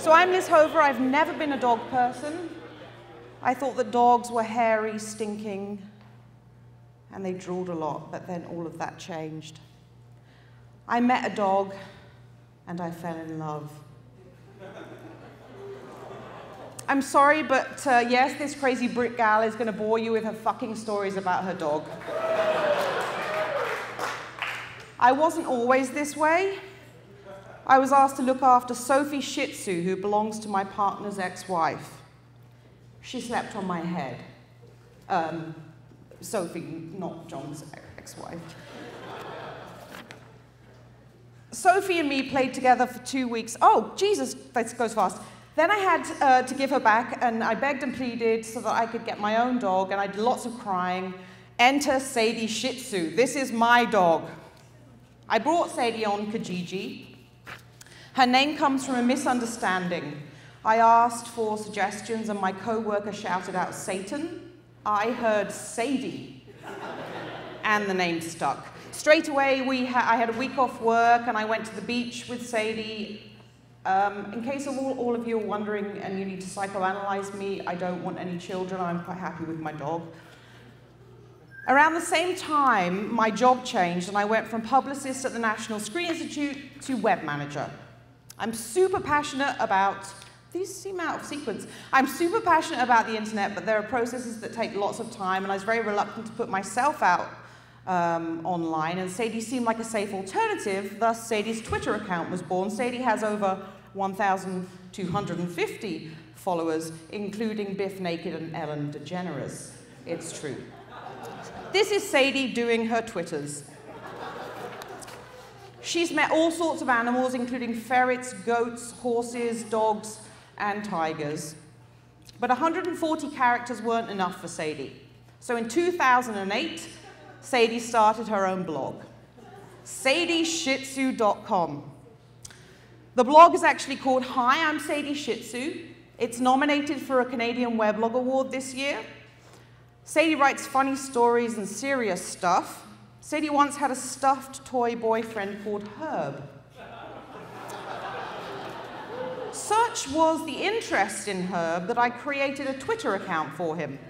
So I'm Liz Hover. I've never been a dog person. I thought that dogs were hairy, stinking, and they drooled a lot, but then all of that changed. I met a dog, and I fell in love. I'm sorry, but yes, this crazy Brit gal is going to bore you with her fucking stories about her dog. I wasn't always this way. I was asked to look after Sadie Shih Tzu, who belongs to my partner's ex-wife. She slept on my head. Sophie, not John's ex-wife. Sophie and me played together for 2 weeks. Oh, Jesus, that goes fast. Then I had to give her back, and I begged and pleaded so that I could get my own dog, and I did lots of crying. Enter Sadie Shih Tzu. This is my dog. I brought Sadie on Kijiji. Her name comes from a misunderstanding. I asked for suggestions, and my co-worker shouted out Satan. I heard Sadie, and the name stuck. Straight away, I had a week off work, and I went to the beach with Sadie. In case all of you are wondering and you need to psychoanalyze me, I don't want any children. I'm quite happy with my dog. Around the same time, my job changed, and I went from publicist at the National Screen Institute to web manager. I'm super passionate about, these seem out of sequence. I'm super passionate about the internet, but there are processes that take lots of time, and I was very reluctant to put myself out online, and Sadie seemed like a safe alternative, thus Sadie's Twitter account was born. Sadie has over 1,250 followers, including Biff Naked and Ellen DeGeneres. It's true. This is Sadie doing her Twitters. She's met all sorts of animals, including ferrets, goats, horses, dogs, and tigers. But 140 characters weren't enough for Sadie. So in 2008, Sadie started her own blog, SadieShihTzu.com. The blog is actually called Hi, I'm Sadie Shih Tzu. It's nominated for a Canadian Weblog Award this year. Sadie writes funny stories and serious stuff. Sadie once had a stuffed toy boyfriend called Herb. Such was the interest in Herb that I created a Twitter account for him.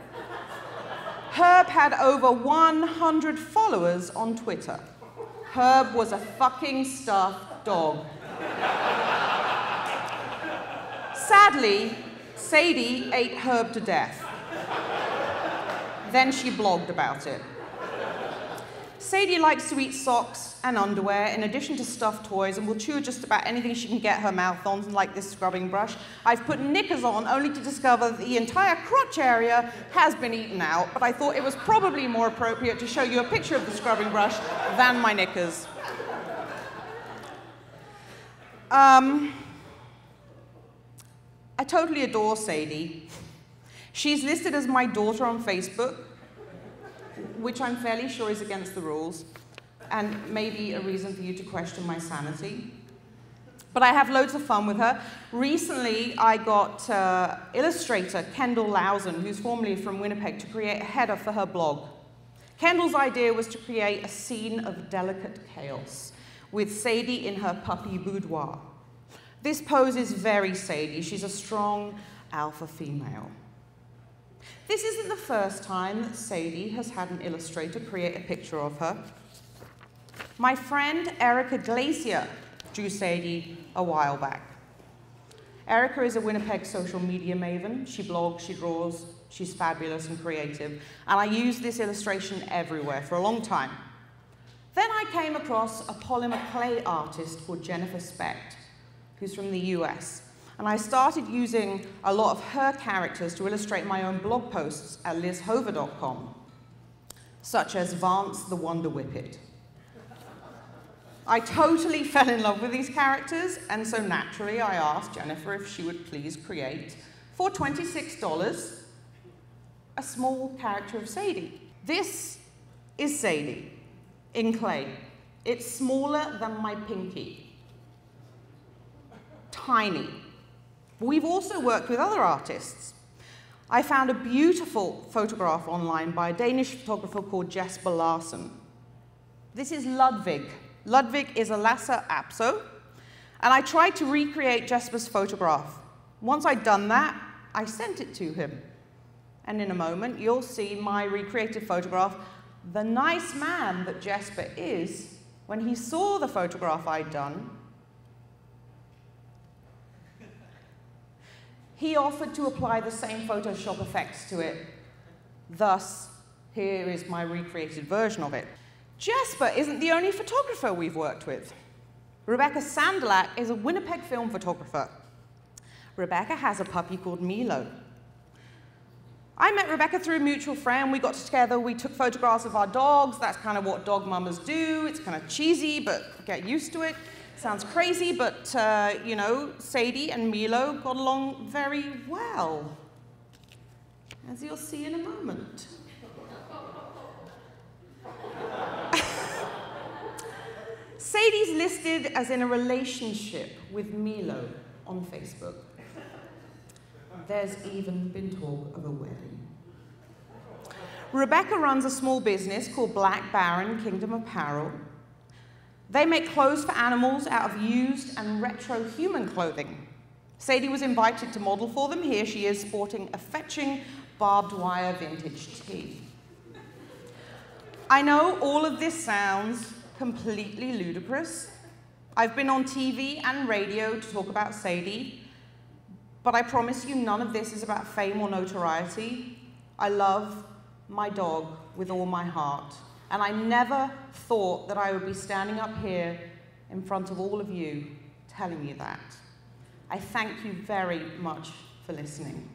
Herb had over 100 followers on Twitter. Herb was a fucking stuffed dog. Sadly, Sadie ate Herb to death. Then she blogged about it. Sadie likes to eat socks and underwear in addition to stuffed toys, and will chew just about anything she can get her mouth on, like this scrubbing brush. I've put knickers on only to discover that the entire crotch area has been eaten out, but I thought it was probably more appropriate to show you a picture of the scrubbing brush than my knickers. I totally adore Sadie. She's listed as my daughter on Facebook, which I'm fairly sure is against the rules, and maybe a reason for you to question my sanity. But I have loads of fun with her. Recently, I got illustrator Kendall Lawson, who's formerly from Winnipeg, to create a header for her blog. Kendall's idea was to create a scene of delicate chaos, with Sadie in her puppy boudoir. This pose is very Sadie. She's a strong alpha female. This isn't the first time that Sadie has had an illustrator create a picture of her. My friend Erica Glacier drew Sadie a while back. Erica is a Winnipeg social media maven. She blogs, she draws, she's fabulous and creative, and I used this illustration everywhere for a long time. Then I came across a polymer clay artist called Jennifer Specht, who's from the US. And I started using a lot of her characters to illustrate my own blog posts at lizhover.com, such as Vance the Wonder Whippet. I totally fell in love with these characters, and so naturally I asked Jennifer if she would please create, for $26, a small character of Sadie. This is Sadie in clay. It's smaller than my pinky. Tiny. We've also worked with other artists. I found a beautiful photograph online by a Danish photographer called Jesper Larsen. This is Ludwig. Ludwig is a Lhasa Apso, and I tried to recreate Jesper's photograph. Once I'd done that, I sent it to him. And in a moment, you'll see my recreated photograph. The nice man that Jesper is, when he saw the photograph I'd done, he offered to apply the same Photoshop effects to it. Thus, here is my recreated version of it. Jesper isn't the only photographer we've worked with. Rebecca Sandalak is a Winnipeg film photographer. Rebecca has a puppy called Milo. I met Rebecca through a mutual friend. We got together, we took photographs of our dogs. That's kind of what dog mamas do. It's kind of cheesy, but get used to it. Sounds crazy, but you know, Sadie and Milo got along very well, as you'll see in a moment. Sadie's listed as in a relationship with Milo on Facebook. There's even been talk of a wedding. Rebecca runs a small business called Black Baron Kingdom Apparel. They make clothes for animals out of used and retro human clothing. Sadie was invited to model for them. Here she is sporting a fetching barbed wire vintage tee. I know all of this sounds completely ludicrous. I've been on TV and radio to talk about Sadie, but I promise you none of this is about fame or notoriety. I love my dog with all my heart, and I never thought that I would be standing up here in front of all of you telling you that. I thank you very much for listening.